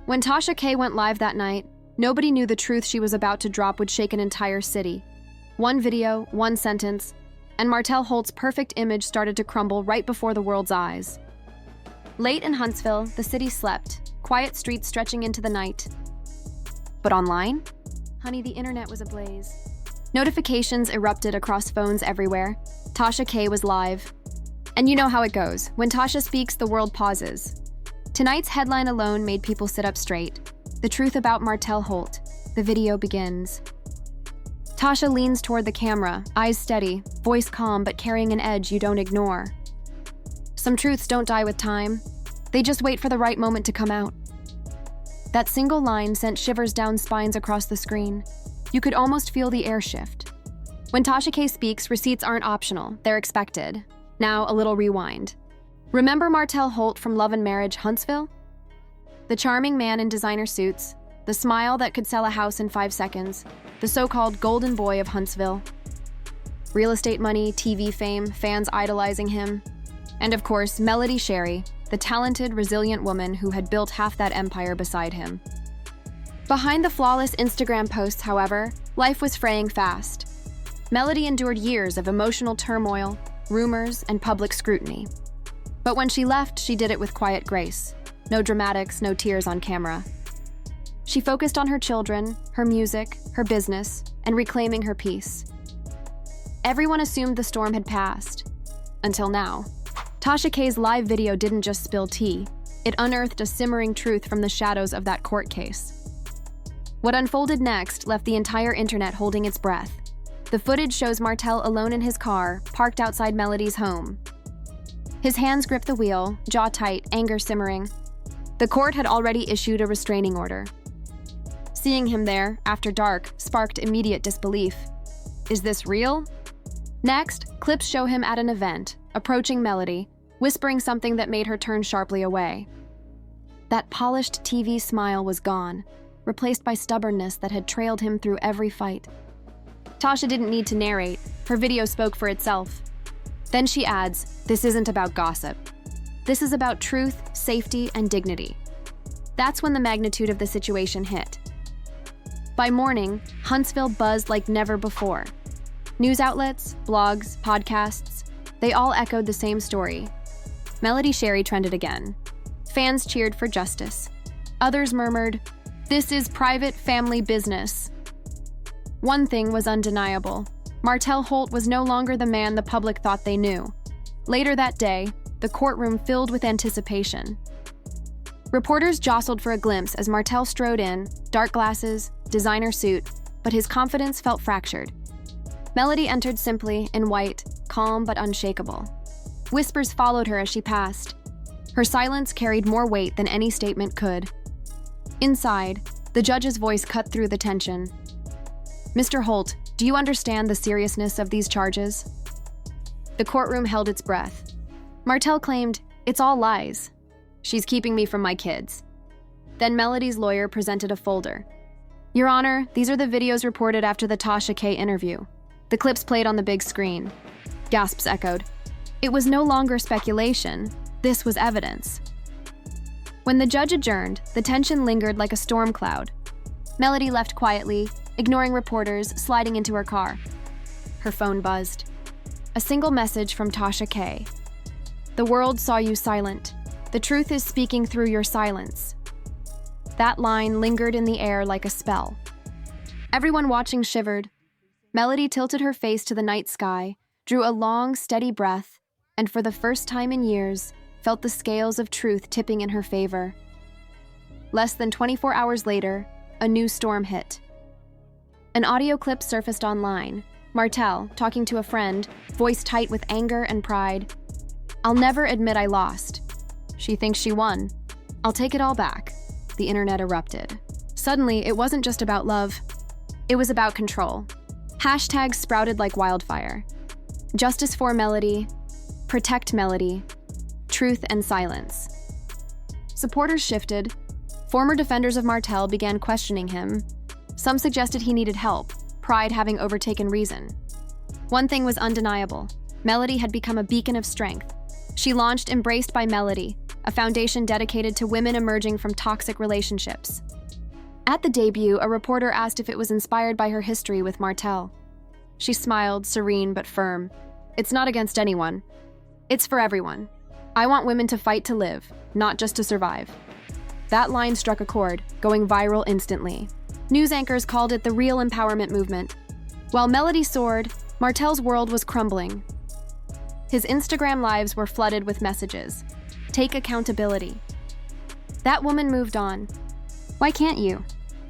When Tasha K went live that night, nobody knew the truth she was about to drop would shake an entire city. One video, one sentence, and Martell Holt's perfect image started to crumble right before the world's eyes. Late in Huntsville, the city slept, quiet streets stretching into the night. But online? Honey, the internet was ablaze. Notifications erupted across phones everywhere. Tasha K was live. And you know how it goes. When Tasha speaks, the world pauses. Tonight's headline alone made people sit up straight. The truth about Martell Holt. The video begins. Tasha leans toward the camera, eyes steady, voice calm but carrying an edge you don't ignore. Some truths don't die with time. They just wait for the right moment to come out. That single line sent shivers down spines across the screen. You could almost feel the air shift. When Tasha K speaks, receipts aren't optional, they're expected. Now, a little rewind. Remember Martell Holt from Love and Marriage, Huntsville? The charming man in designer suits, the smile that could sell a house in 5 seconds, the so-called golden boy of Huntsville. Real estate money, TV fame, fans idolizing him. And of course, Melody Shari, the talented, resilient woman who had built half that empire beside him. Behind the flawless Instagram posts, however, life was fraying fast. Melody endured years of emotional turmoil, rumors, and public scrutiny. But when she left, she did it with quiet grace. No dramatics, no tears on camera. She focused on her children, her music, her business, and reclaiming her peace. Everyone assumed the storm had passed. Until now. Tasha K's live video didn't just spill tea. It unearthed a simmering truth from the shadows of that court case. What unfolded next left the entire internet holding its breath. The footage shows Martell alone in his car, parked outside Melody's home. His hands grip the wheel, jaw tight, anger simmering. The court had already issued a restraining order. Seeing him there, after dark, sparked immediate disbelief. Is this real? Next, clips show him at an event, approaching Melody, whispering something that made her turn sharply away. That polished TV smile was gone, replaced by stubbornness that had trailed him through every fight. Tasha didn't need to narrate. Her video spoke for itself. Then she adds, "This isn't about gossip. This is about truth, safety, and dignity." That's when the magnitude of the situation hit. By morning, Huntsville buzzed like never before. News outlets, blogs, podcasts, they all echoed the same story. Melody Shari trended again. Fans cheered for justice. Others murmured, "This is private family business." One thing was undeniable. Martell Holt was no longer the man the public thought they knew. Later that day, the courtroom filled with anticipation. Reporters jostled for a glimpse as Martell strode in, dark glasses, designer suit, but his confidence felt fractured. Melody entered simply, in white, calm but unshakable. Whispers followed her as she passed. Her silence carried more weight than any statement could. Inside, the judge's voice cut through the tension. "Mr. Holt, do you understand the seriousness of these charges?" The courtroom held its breath. Martell claimed, "It's all lies. She's keeping me from my kids." Then Melody's lawyer presented a folder. "Your Honor, these are the videos reported after the Tasha K interview. The clips played on the big screen." Gasps echoed. It was no longer speculation. This was evidence. When the judge adjourned, the tension lingered like a storm cloud. Melody left quietly, ignoring reporters, sliding into her car. Her phone buzzed. A single message from Tasha K. "The world saw you silent. The truth is speaking through your silence." That line lingered in the air like a spell. Everyone watching shivered. Melody tilted her face to the night sky, drew a long, steady breath, and for the first time in years, felt the scales of truth tipping in her favor. Less than 24 hours later, a new storm hit. An audio clip surfaced online. Martell, talking to a friend, voice tight with anger and pride. "I'll never admit I lost. She thinks she won. I'll take it all back." The internet erupted. Suddenly, it wasn't just about love. It was about control. Hashtags sprouted like wildfire. Justice for Melody, protect Melody, truth and silence. Supporters shifted. Former defenders of Martell began questioning him. Some suggested he needed help, pride having overtaken reason. One thing was undeniable. Melody had become a beacon of strength. She launched Embraced by Melody, a foundation dedicated to women emerging from toxic relationships. At the debut, a reporter asked if it was inspired by her history with Martell. She smiled, serene but firm. "It's not against anyone. It's for everyone. I want women to fight to live, not just to survive." That line struck a chord, going viral instantly. News anchors called it the real empowerment movement. While Melody soared, Martell's world was crumbling. His Instagram lives were flooded with messages. "Take accountability." That woman moved on. "Why can't you?"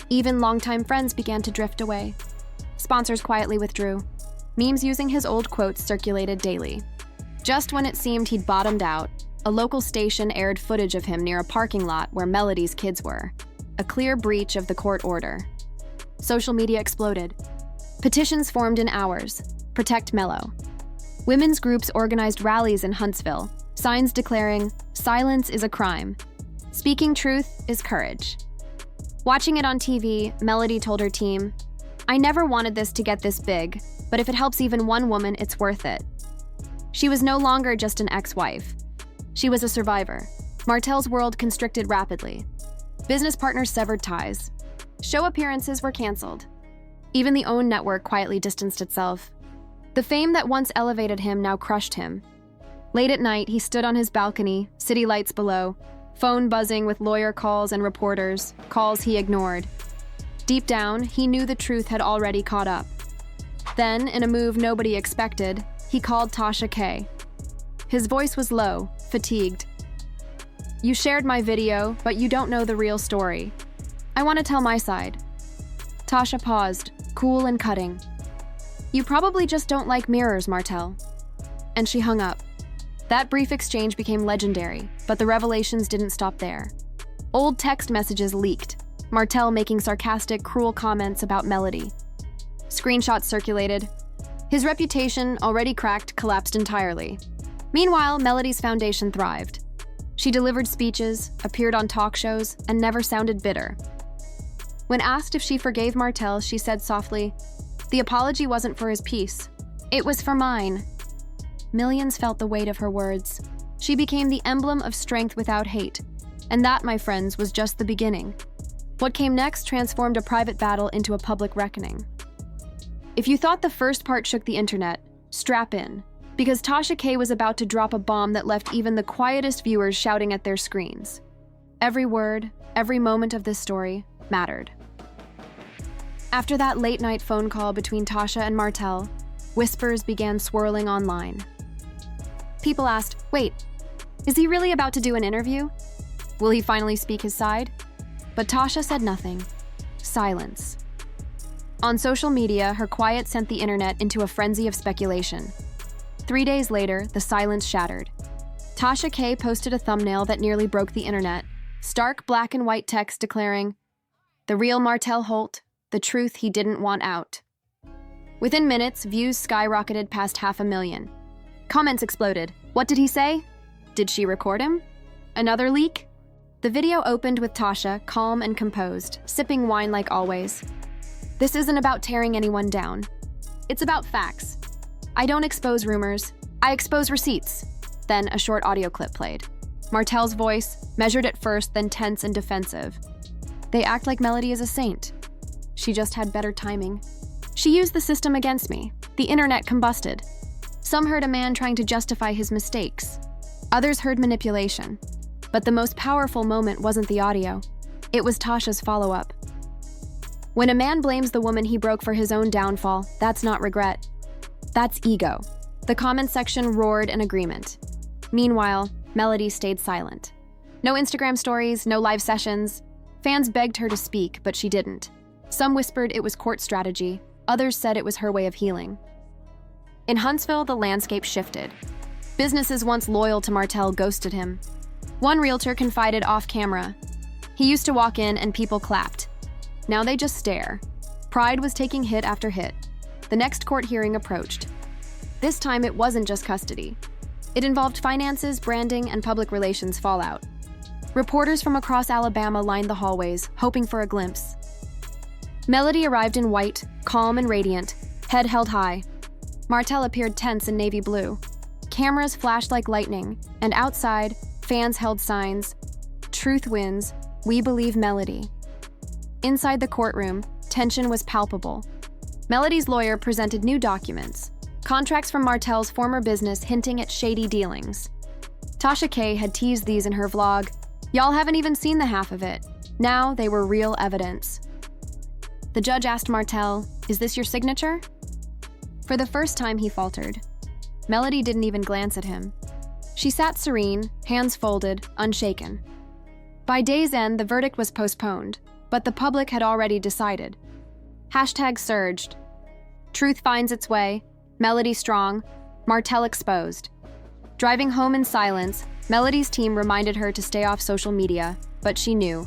Even longtime friends began to drift away. Sponsors quietly withdrew. Memes using his old quotes circulated daily. Just when it seemed he'd bottomed out, a local station aired footage of him near a parking lot where Melody's kids were, a clear breach of the court order. Social media exploded. Petitions formed in hours. Protect Mello. Women's groups organized rallies in Huntsville, signs declaring, "Silence is a crime. Speaking truth is courage." Watching it on TV, Melody told her team, "I never wanted this to get this big, but if it helps even one woman, it's worth it." She was no longer just an ex-wife. She was a survivor. Martell's world constricted rapidly. Business partners severed ties. Show appearances were canceled. Even the OWN network quietly distanced itself. The fame that once elevated him now crushed him. Late at night, he stood on his balcony, city lights below, phone buzzing with lawyer calls and reporters, calls he ignored. Deep down, he knew the truth had already caught up. Then, in a move nobody expected, he called Tasha K. His voice was low, fatigued. "You shared my video, but you don't know the real story. I want to tell my side." Tasha paused, cool and cutting. "You probably just don't like mirrors, Martell." And she hung up. That brief exchange became legendary, but the revelations didn't stop there. Old text messages leaked, Martell making sarcastic, cruel comments about Melody. Screenshots circulated. His reputation, already cracked, collapsed entirely. Meanwhile, Melody's foundation thrived. She delivered speeches, appeared on talk shows, and never sounded bitter. When asked if she forgave Martell, she said softly, "The apology wasn't for his peace. It was for mine." Millions felt the weight of her words. She became the emblem of strength without hate. And that, my friends, was just the beginning. What came next transformed a private battle into a public reckoning. If you thought the first part shook the internet, strap in, because Tasha K was about to drop a bomb that left even the quietest viewers shouting at their screens. Every word, every moment of this story mattered. After that late-night phone call between Tasha and Martell, whispers began swirling online. People asked, "Wait, is he really about to do an interview? Will he finally speak his side?" But Tasha said nothing. Silence. On social media, her quiet sent the internet into a frenzy of speculation. 3 days later, the silence shattered. Tasha K posted a thumbnail that nearly broke the internet. Stark black and white text declaring, "The real Martell Holt, the truth he didn't want out." Within minutes, views skyrocketed past 500,000. Comments exploded. What did he say? Did she record him? Another leak? The video opened with Tasha, calm and composed, sipping wine like always. "This isn't about tearing anyone down. It's about facts. I don't expose rumors. I expose receipts." Then a short audio clip played. Martell's voice, measured at first, then tense and defensive. "They act like Melody is a saint. She just had better timing. She used the system against me. The internet combusted. Some heard a man trying to justify his mistakes. Others heard manipulation. But the most powerful moment wasn't the audio. It was Tasha's follow-up. When a man blames the woman he broke for his own downfall, that's not regret. That's ego. The comment section roared in agreement. Meanwhile, Melody stayed silent. No Instagram stories, no live sessions. Fans begged her to speak, but she didn't. Some whispered it was court strategy. Others said it was her way of healing. In Huntsville, the landscape shifted. Businesses once loyal to Martell ghosted him. One realtor confided off-camera. He used to walk in and people clapped. Now they just stare. Pride was taking hit after hit. The next court hearing approached. This time it wasn't just custody. It involved finances, branding, and public relations fallout. Reporters from across Alabama lined the hallways, hoping for a glimpse. Melody arrived in white, calm and radiant, head held high. Martell appeared tense in navy blue. Cameras flashed like lightning, and outside, Fans held signs, "Truth wins, we believe Melody." Inside the courtroom, tension was palpable. Melody's lawyer presented new documents, contracts from Martell's former business hinting at shady dealings. Tasha K had teased these in her vlog. "Y'all haven't even seen the half of it." Now they were real evidence. The judge asked Martell, "Is this your signature?" For the first time, he faltered. Melody didn't even glance at him. She sat serene, hands folded, unshaken. By day's end, the verdict was postponed, but the public had already decided. Hashtags surged. Truth finds its way, Melody strong, Martell exposed. Driving home in silence, Melody's team reminded her to stay off social media, but she knew.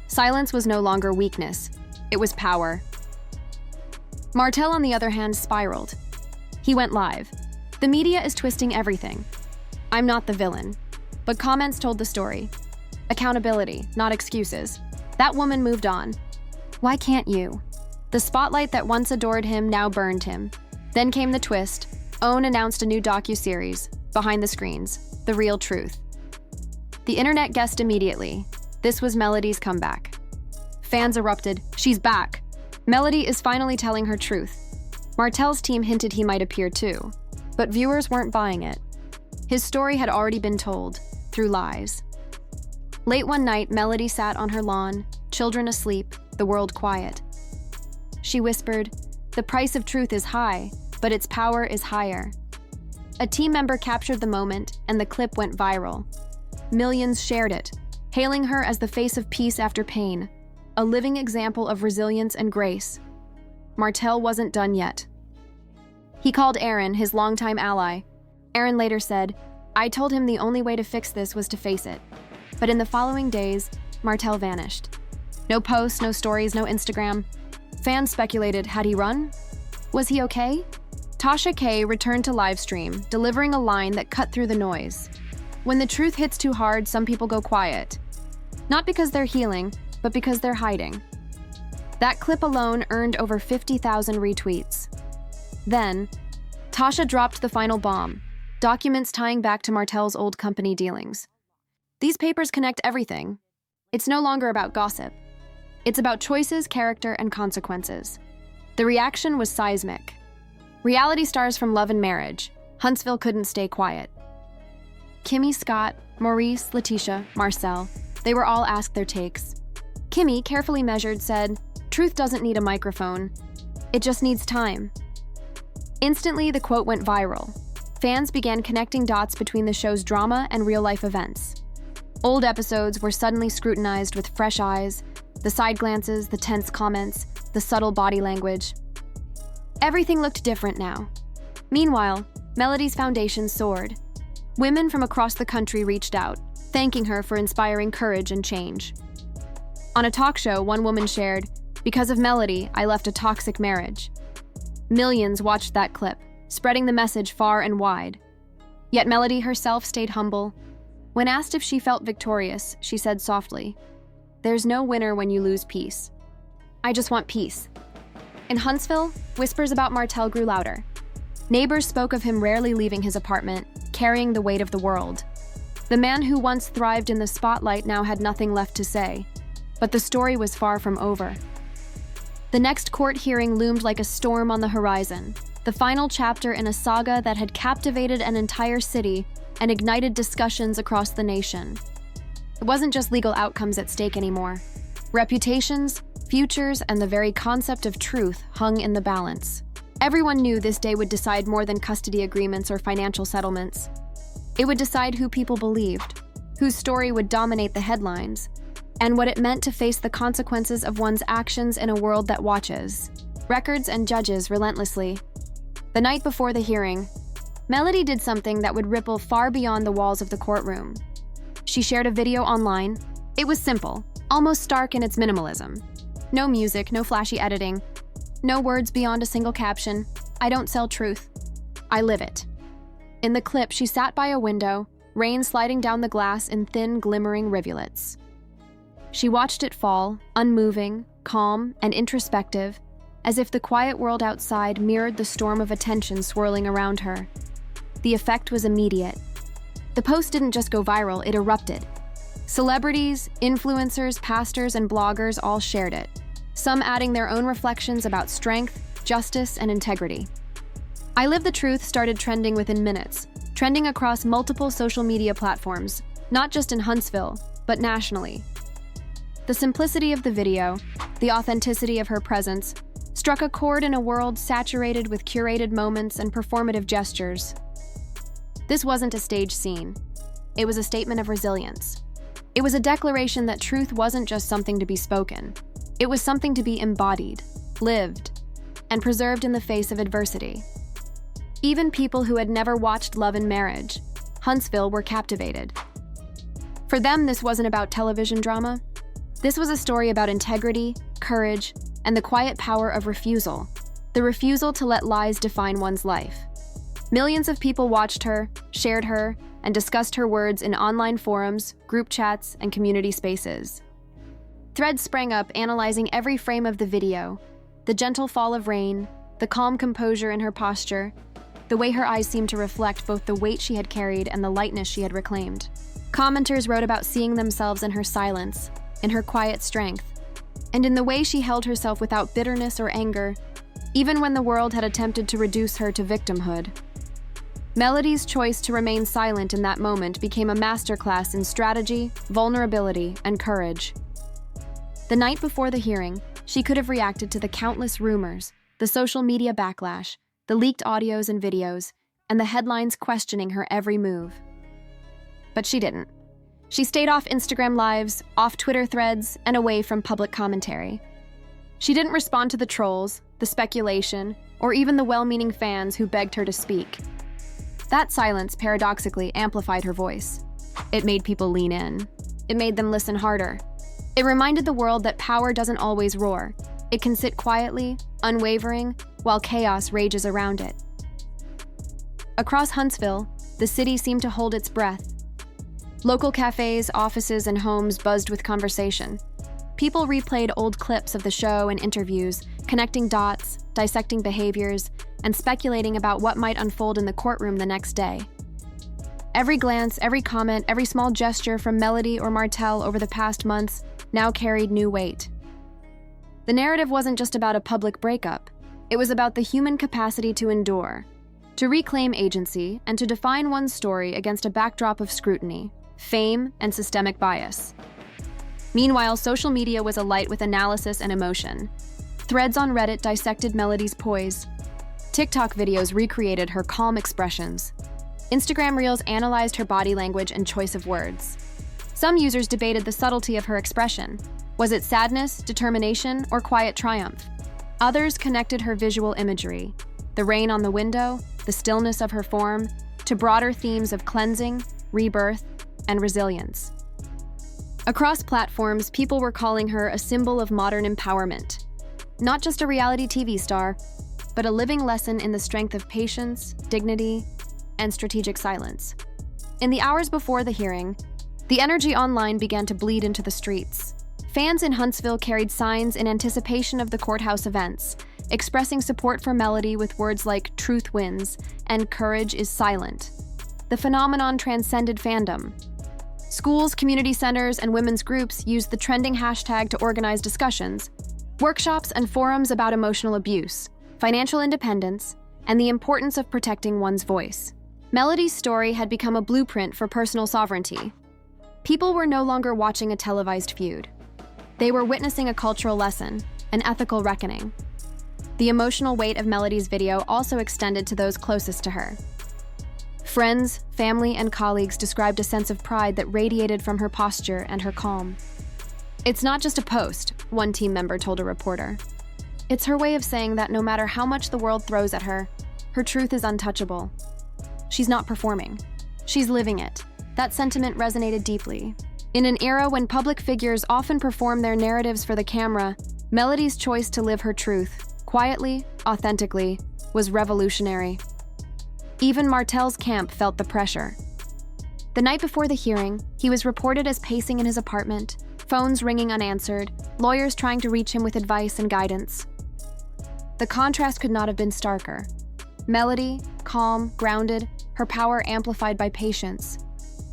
Silence was no longer weakness, it was power. Martell, on the other hand, spiraled. He went live. "The media is twisting everything. I'm not the villain." But comments told the story. Accountability, not excuses. That woman moved on. Why can't you? The spotlight that once adored him now burned him. Then came the twist. OWN announced a new docu-series, Behind the Screens, The Real Truth. The internet guessed immediately. This was Melody's comeback. Fans erupted. "She's back. Melody is finally telling her truth." Martell's team hinted he might appear too, but viewers weren't buying it. His story had already been told, through lies. Late one night, Melody sat on her lawn, children asleep, the world quiet. She whispered, "The price of truth is high, but its power is higher." A team member captured the moment, and the clip went viral. Millions shared it, hailing her as the face of peace after pain, a living example of resilience and grace. Martell wasn't done yet. He called Aaron, his longtime ally. Aaron later said, "I told him the only way to fix this was to face it." But in the following days, Martell vanished. No posts, no stories, no Instagram. Fans speculated, had he run? Was he okay? Tasha K returned to livestream, delivering a line that cut through the noise. "When the truth hits too hard, some people go quiet. Not because they're healing, but because they're hiding." That clip alone earned over 50,000 retweets. Then, Tasha dropped the final bomb, documents tying back to Martell's old company dealings. These papers connect everything. It's no longer about gossip. It's about choices, character, and consequences. The reaction was seismic. Reality stars from Love and Marriage, Huntsville couldn't stay quiet. Kimmy, Scott, Maurice, Letitia, Marcel, they were all asked their takes. Kimmy, carefully measured, said, "Truth doesn't need a microphone. It just needs time." Instantly, the quote went viral. Fans began connecting dots between the show's drama and real-life events. Old episodes were suddenly scrutinized with fresh eyes, the side glances, the tense comments, the subtle body language. Everything looked different now. Meanwhile, Melody's foundation soared. Women from across the country reached out, thanking her for inspiring courage and change. On a talk show, one woman shared, "Because of Melody, I left a toxic marriage." Millions watched that clip, spreading the message far and wide. Yet Melody herself stayed humble. When asked if she felt victorious, she said softly, "There's no winner when you lose peace. I just want peace." In Huntsville, whispers about Martell grew louder. Neighbors spoke of him rarely leaving his apartment, carrying the weight of the world. The man who once thrived in the spotlight now had nothing left to say. But the story was far from over. The next court hearing loomed like a storm on the horizon, the final chapter in a saga that had captivated an entire city and ignited discussions across the nation. It wasn't just legal outcomes at stake anymore. Reputations, futures, and the very concept of truth hung in the balance. Everyone knew this day would decide more than custody agreements or financial settlements. It would decide who people believed, whose story would dominate the headlines, and what it meant to face the consequences of one's actions in a world that watches, records and judges relentlessly. The night before the hearing, Melody did something that would ripple far beyond the walls of the courtroom. She shared a video online. It was simple, almost stark in its minimalism. No music, no flashy editing, no words beyond a single caption. "I don't sell truth. I live it." In the clip, she sat by a window, rain sliding down the glass in thin, glimmering rivulets. She watched it fall, unmoving, calm, and introspective, as if the quiet world outside mirrored the storm of attention swirling around her. The effect was immediate. The post didn't just go viral, it erupted. Celebrities, influencers, pastors, and bloggers all shared it, some adding their own reflections about strength, justice, and integrity. I Live the Truth started trending within minutes, trending across multiple social media platforms, not just in Huntsville, but nationally. The simplicity of the video, the authenticity of her presence, struck a chord in a world saturated with curated moments and performative gestures. This wasn't a stage scene. It was a statement of resilience. It was a declaration that truth wasn't just something to be spoken. It was something to be embodied, lived, and preserved in the face of adversity. Even people who had never watched Love and Marriage, Huntsville, were captivated. For them, this wasn't about television drama. This was a story about integrity, courage, and the quiet power of refusal, the refusal to let lies define one's life. Millions of people watched her, shared her, and discussed her words in online forums, group chats, and community spaces. Threads sprang up analyzing every frame of the video, the gentle fall of rain, the calm composure in her posture, the way her eyes seemed to reflect both the weight she had carried and the lightness she had reclaimed. Commenters wrote about seeing themselves in her silence, in her quiet strength, and in the way she held herself without bitterness or anger, even when the world had attempted to reduce her to victimhood. Melody's choice to remain silent in that moment became a masterclass in strategy, vulnerability, and courage. The night before the hearing, she could have reacted to the countless rumors, the social media backlash, the leaked audios and videos, and the headlines questioning her every move. But she didn't. She stayed off Instagram Lives, off Twitter threads, and away from public commentary. She didn't respond to the trolls, the speculation, or even the well-meaning fans who begged her to speak. That silence, paradoxically, amplified her voice. It made people lean in. It made them listen harder. It reminded the world that power doesn't always roar. It can sit quietly, unwavering, while chaos rages around it. Across Huntsville, the city seemed to hold its breath. Local cafes, offices, and homes buzzed with conversation. People replayed old clips of the show and interviews, connecting dots, dissecting behaviors, and speculating about what might unfold in the courtroom the next day. Every glance, every comment, every small gesture from Melody or Martell over the past months now carried new weight. The narrative wasn't just about a public breakup. It was about the human capacity to endure, to reclaim agency, and to define one's story against a backdrop of scrutiny, fame, and systemic bias. Meanwhile, social media was alight with analysis and emotion. Threads on Reddit dissected Melody's poise. TikTok videos recreated her calm expressions. Instagram Reels analyzed her body language and choice of words. Some users debated the subtlety of her expression. Was it sadness, determination, or quiet triumph? Others connected her visual imagery, the rain on the window, the stillness of her form, to broader themes of cleansing, rebirth, and resilience. Across platforms, people were calling her a symbol of modern empowerment. Not just a reality TV star, but a living lesson in the strength of patience, dignity, and strategic silence. In the hours before the hearing, the energy online began to bleed into the streets. Fans in Huntsville carried signs in anticipation of the courthouse events, expressing support for Melody with words like "truth wins" and "courage is silent." The phenomenon transcended fandom. Schools, community centers, and women's groups used the trending hashtag to organize discussions, workshops, and forums about emotional abuse, financial independence, and the importance of protecting one's voice. Melody's story had become a blueprint for personal sovereignty. People were no longer watching a televised feud. They were witnessing a cultural lesson, an ethical reckoning. The emotional weight of Melody's video also extended to those closest to her. Friends, family, and colleagues described a sense of pride that radiated from her posture and her calm. "It's not just a post," one team member told a reporter. "It's her way of saying that no matter how much the world throws at her, her truth is untouchable. She's not performing. She's living it." That sentiment resonated deeply. In an era when public figures often perform their narratives for the camera, Melody's choice to live her truth, quietly, authentically, was revolutionary. Even Martell's camp felt the pressure. The night before the hearing, he was reported as pacing in his apartment, phones ringing unanswered, lawyers trying to reach him with advice and guidance. The contrast could not have been starker. Melody, calm, grounded, her power amplified by patience.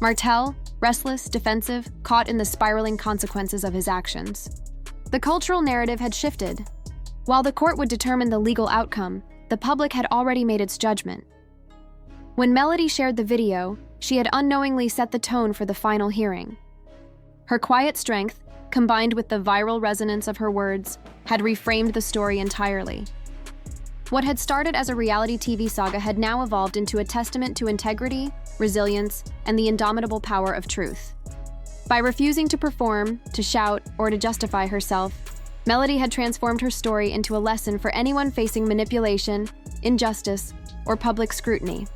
Martell, restless, defensive, caught in the spiraling consequences of his actions. The cultural narrative had shifted. While the court would determine the legal outcome, the public had already made its judgment. When Melody shared the video, she had unknowingly set the tone for the final hearing. Her quiet strength, combined with the viral resonance of her words, had reframed the story entirely. What had started as a reality TV saga had now evolved into a testament to integrity, resilience, and the indomitable power of truth. By refusing to perform, to shout, or to justify herself, Melody had transformed her story into a lesson for anyone facing manipulation, injustice, or public scrutiny.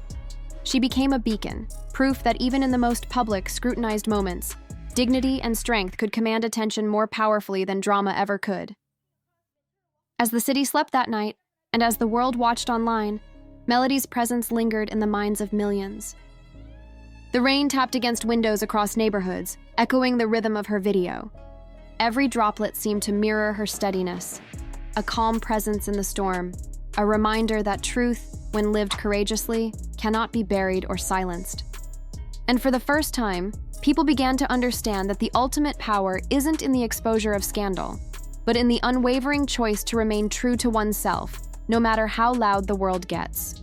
She became a beacon, proof that even in the most public, scrutinized moments, dignity and strength could command attention more powerfully than drama ever could. As the city slept that night, and as the world watched online, Melody's presence lingered in the minds of millions. The rain tapped against windows across neighborhoods, echoing the rhythm of her video. Every droplet seemed to mirror her steadiness, a calm presence in the storm, a reminder that truth, when lived courageously, cannot be buried or silenced. And for the first time, people began to understand that the ultimate power isn't in the exposure of scandal, but in the unwavering choice to remain true to oneself, no matter how loud the world gets.